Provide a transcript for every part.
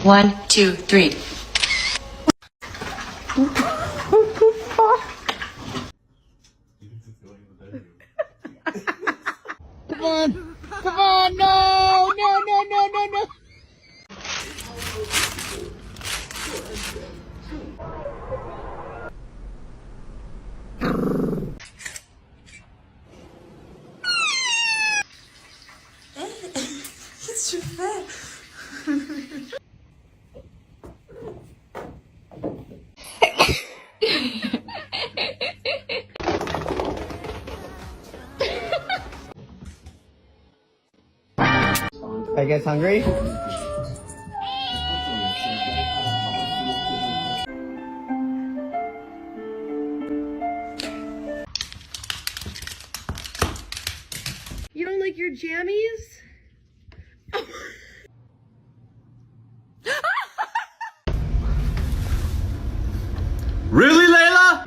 One, two, three. Come on! Come on! No! No! No! No! No! No! Qu'est-ce que tu fais? I guess hungry? You don't like your jammies? Really, Layla?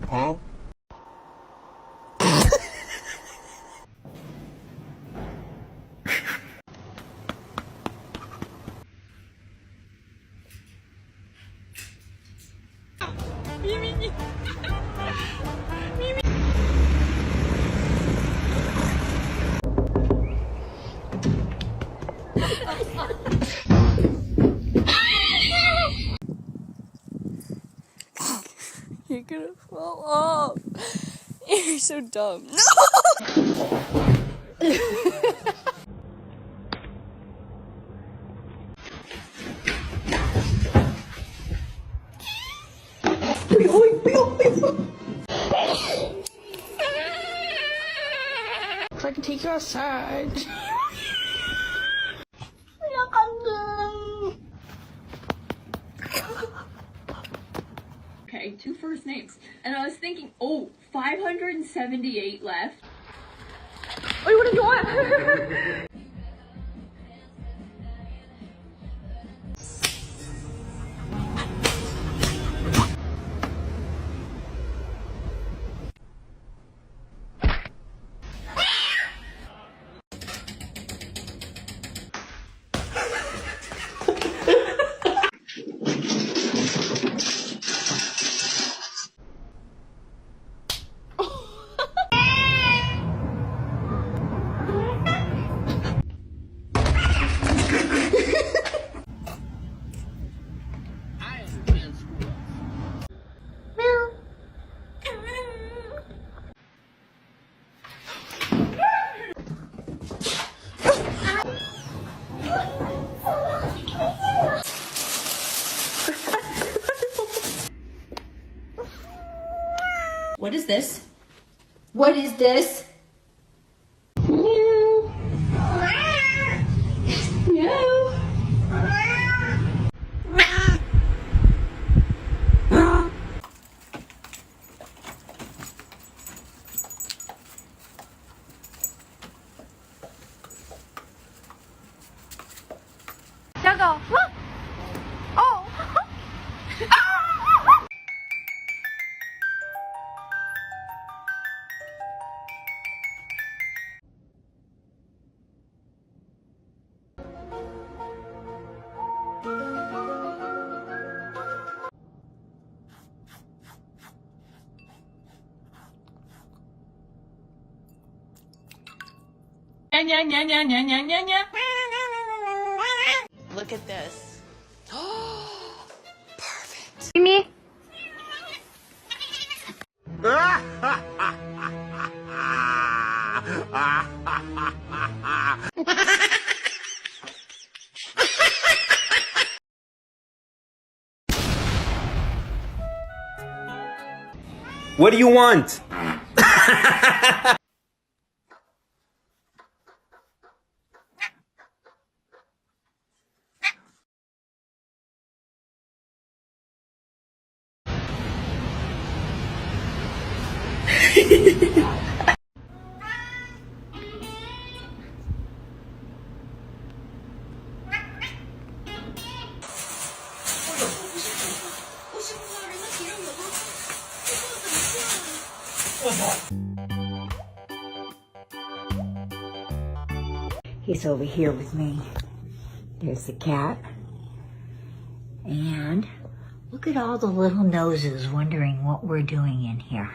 Huh? You're gonna fall off. You're so dumb. No! I can take you outside. Okay, 2 first names. And I was thinking, oh, 578 left. Wait, what do you want? What is this? What is this? Look at this. Perfect. Me? What do you want? He's over here with me. There's the cat. And look at all the little noses wondering what we're doing in here.